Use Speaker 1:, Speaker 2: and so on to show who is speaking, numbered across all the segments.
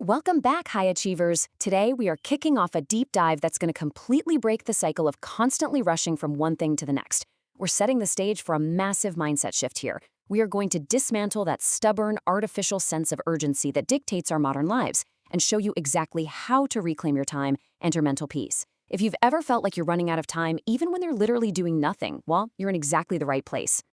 Speaker 1: Welcome back, high achievers. Today, we are kicking off a deep dive that's going to completely break the cycle of constantly rushing from one thing to the next. We're setting the stage for a massive mindset shift here. We are going to dismantle that stubborn, artificial sense of urgency that dictates our modern lives and show you exactly how to reclaim your time and your mental peace. If you've ever felt like you're running out of time, even when you're literally doing nothing, well, you're in exactly the right place.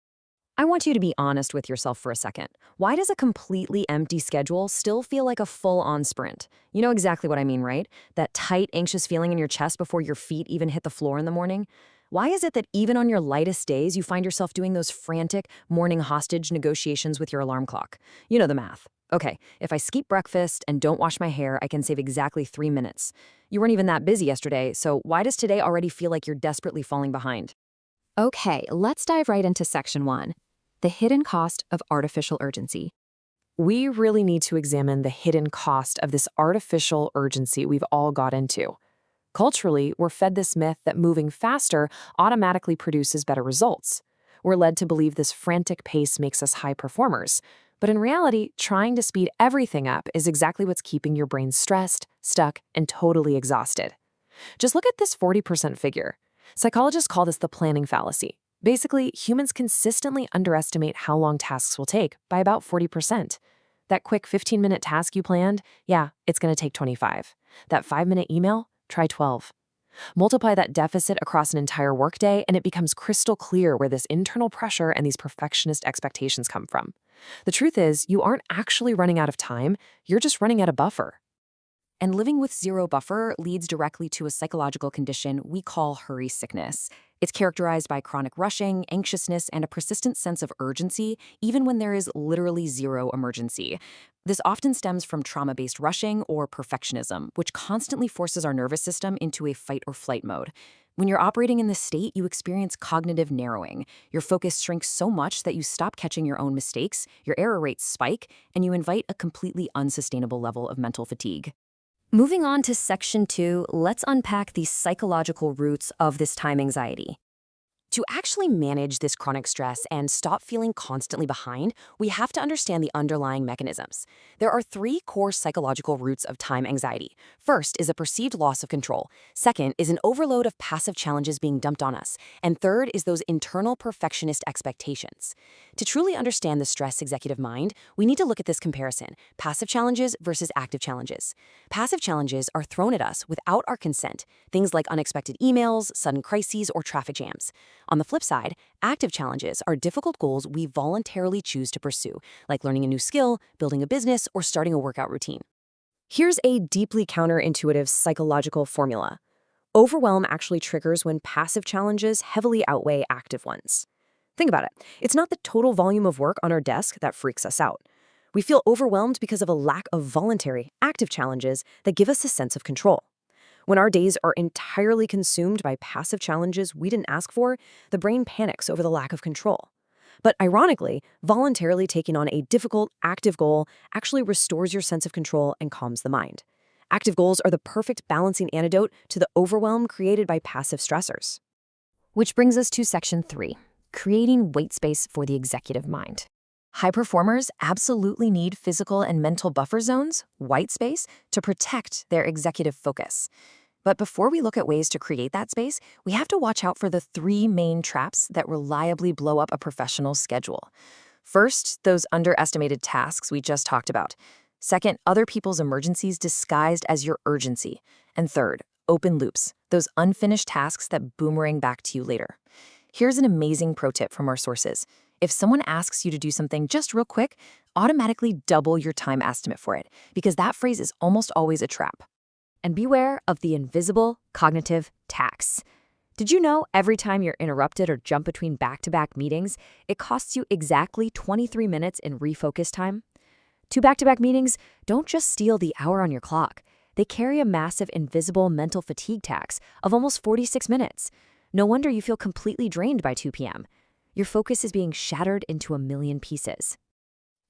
Speaker 1: I want you to be honest with yourself for a second. Why does a completely empty schedule still feel like a full-on sprint? You know exactly what I mean, right? That tight, anxious feeling in your chest before your feet even hit the floor in the morning? Why is it that even on your lightest days, you find yourself doing those frantic morning hostage negotiations with your alarm clock? You know the math. Okay, if I skip breakfast and don't wash my hair, I can save exactly 3 minutes. You weren't even that busy yesterday, so why does today already feel like you're desperately falling behind? Okay, let's dive right into section 1. The hidden cost of artificial urgency. We really need to examine the hidden cost of this artificial urgency we've all got into. Culturally, we're fed this myth that moving faster automatically produces better results. We're led to believe this frantic pace makes us high performers. But in reality, trying to speed everything up is exactly what's keeping your brain stressed, stuck, and totally exhausted. Just look at this 40% figure. Psychologists call this the planning fallacy. Basically, humans consistently underestimate how long tasks will take by about 40%. That quick 15-minute task you planned, yeah, it's going to take 25. That 5-minute email, try 12. Multiply that deficit across an entire workday, and it becomes crystal clear where this internal pressure and these perfectionist expectations come from. The truth is, you aren't actually running out of time, you're just running out of buffer. And living with zero buffer leads directly to a psychological condition we call hurry sickness. It's characterized by chronic rushing, anxiousness, and a persistent sense of urgency, even when there is literally zero emergency. This often stems from trauma-based rushing or perfectionism, which constantly forces our nervous system into a fight or flight mode. When you're operating in this state, you experience cognitive narrowing. Your focus shrinks so much that you stop catching your own mistakes, your error rates spike, and you invite a completely unsustainable level of mental fatigue. Moving on to section 2, let's unpack the psychological roots of this time anxiety. To actually manage this chronic stress and stop feeling constantly behind, we have to understand the underlying mechanisms. There are 3 core psychological roots of time anxiety. First is a perceived loss of control. Second is an overload of passive challenges being dumped on us. And third is those internal perfectionist expectations. To truly understand the stress executive mind, we need to look at this comparison: passive challenges versus active challenges. Passive challenges are thrown at us without our consent, things like unexpected emails, sudden crises, or traffic jams. On the flip side, active challenges are difficult goals we voluntarily choose to pursue, like learning a new skill, building a business, or starting a workout routine. Here's a deeply counterintuitive psychological formula. Overwhelm actually triggers when passive challenges heavily outweigh active ones. Think about it. It's not the total volume of work on our desk that freaks us out. We feel overwhelmed because of a lack of voluntary, active challenges that give us a sense of control. When our days are entirely consumed by passive challenges we didn't ask for, the brain panics over the lack of control. But ironically, voluntarily taking on a difficult, active goal actually restores your sense of control and calms the mind. Active goals are the perfect balancing antidote to the overwhelm created by passive stressors. Which brings us to section 3, creating white space for the executive mind. High performers absolutely need physical and mental buffer zones, white space, to protect their executive focus. But before we look at ways to create that space, we have to watch out for the 3 main traps that reliably blow up a professional schedule. First, those underestimated tasks we just talked about. Second, other people's emergencies disguised as your urgency. And third, open loops, those unfinished tasks that boomerang back to you later. Here's an amazing pro tip from our sources. If someone asks you to do something just real quick, automatically double your time estimate for it, because that phrase is almost always a trap. And beware of the invisible cognitive tax. Did you know every time you're interrupted or jump between back-to-back meetings, it costs you exactly 23 minutes in refocus time? 2 back-to-back meetings don't just steal the hour on your clock. They carry a massive invisible mental fatigue tax of almost 46 minutes. No wonder you feel completely drained by 2 p.m. Your focus is being shattered into a million pieces.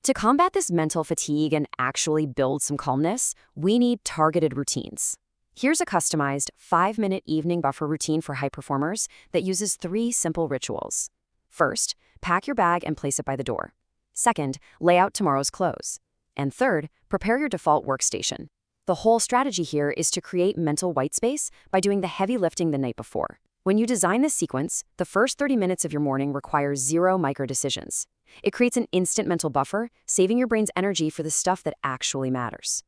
Speaker 1: To combat this mental fatigue and actually build some calmness, we need targeted routines. Here's a customized 5-minute evening buffer routine for high performers that uses 3 simple rituals. First, pack your bag and place it by the door. Second, lay out tomorrow's clothes. And third, prepare your default workstation. The whole strategy here is to create mental white space by doing the heavy lifting the night before. When you design this sequence, the first 30 minutes of your morning requires zero micro-decisions. It creates an instant mental buffer, saving your brain's energy for the stuff that actually matters.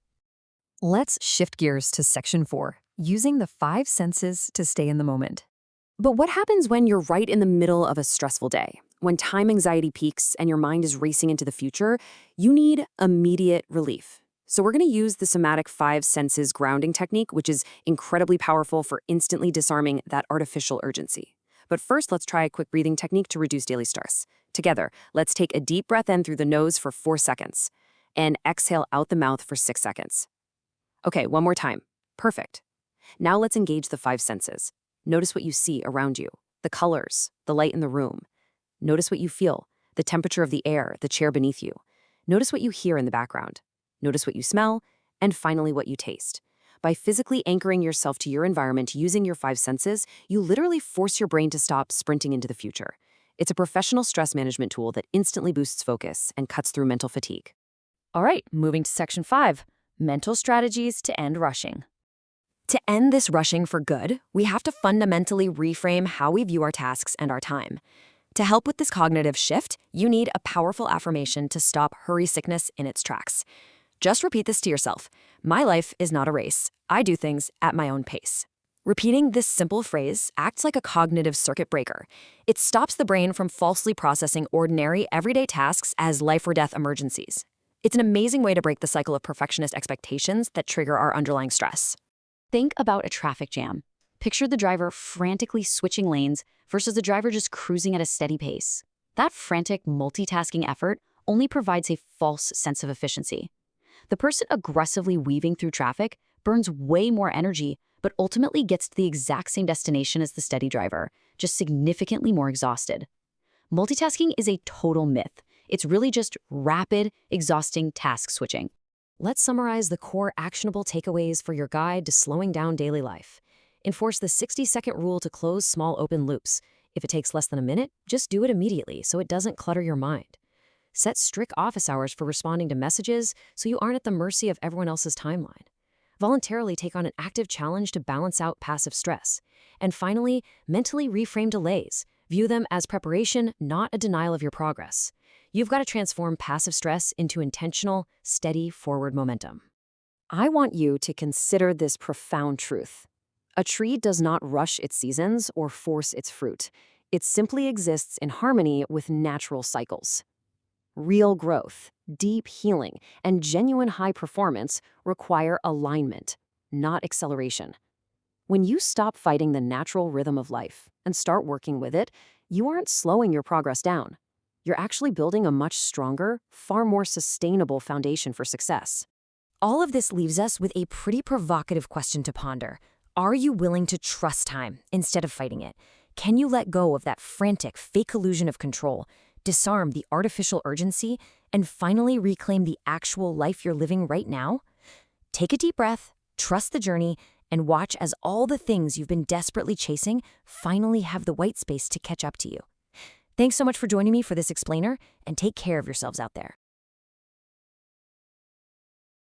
Speaker 2: Let's shift gears to section 4, using the 5 senses to stay in the moment.
Speaker 1: But what happens when you're right in the middle of a stressful day? When time anxiety peaks and your mind is racing into the future, you need immediate relief. So we're going to use the somatic 5 senses grounding technique, which is incredibly powerful for instantly disarming that artificial urgency. But first, let's try a quick breathing technique to reduce daily stress. Together, let's take a deep breath in through the nose for 4 seconds and exhale out the mouth for 6 seconds. Okay, one more time. Perfect. Now let's engage the 5 senses. Notice what you see around you, the colors, the light in the room. Notice what you feel, the temperature of the air, the chair beneath you. Notice what you hear in the background. Notice what you smell, and finally what you taste. By physically anchoring yourself to your environment using your 5 senses, you literally force your brain to stop sprinting into the future. It's a professional stress management tool that instantly boosts focus and cuts through mental fatigue.
Speaker 2: All right, moving to section 5, mental strategies to end rushing.
Speaker 1: To end this rushing for good, we have to fundamentally reframe how we view our tasks and our time. To help with this cognitive shift, you need a powerful affirmation to stop hurry sickness in its tracks. Just repeat this to yourself. My life is not a race. I do things at my own pace. Repeating this simple phrase acts like a cognitive circuit breaker. It stops the brain from falsely processing ordinary, everyday tasks as life or death emergencies. It's an amazing way to break the cycle of perfectionist expectations that trigger our underlying stress. Think about a traffic jam. Picture the driver frantically switching lanes versus the driver just cruising at a steady pace. That frantic multitasking effort only provides a false sense of efficiency. The person aggressively weaving through traffic burns way more energy, but ultimately gets to the exact same destination as the steady driver, just significantly more exhausted. Multitasking is a total myth. It's really just rapid, exhausting task switching. Let's summarize the core actionable takeaways for your guide to slowing down daily life. Enforce the 60-second rule to close small open loops. If it takes less than a minute, just do it immediately so it doesn't clutter your mind. Set strict office hours for responding to messages so you aren't at the mercy of everyone else's timeline. Voluntarily take on an active challenge to balance out passive stress. And finally, mentally reframe delays. View them as preparation, not a denial of your progress. You've got to transform passive stress into intentional, steady forward momentum. I want you to consider this profound truth. A tree does not rush its seasons or force its fruit. It simply exists in harmony with natural cycles. Real growth, deep healing, and genuine high performance require alignment, not acceleration. When you stop fighting the natural rhythm of life and start working with it, you aren't slowing your progress down. You're actually building a much stronger, far more sustainable foundation for success. All of this leaves us with a pretty provocative question to ponder. Are you willing to trust time instead of fighting it? Can you let go of that frantic, fake illusion of control, disarm the artificial urgency, and finally reclaim the actual life you're living right now? Take a deep breath, trust the journey, and watch as all the things you've been desperately chasing finally have the white space to catch up to you. Thanks so much for joining me for this explainer, and take care of yourselves out there.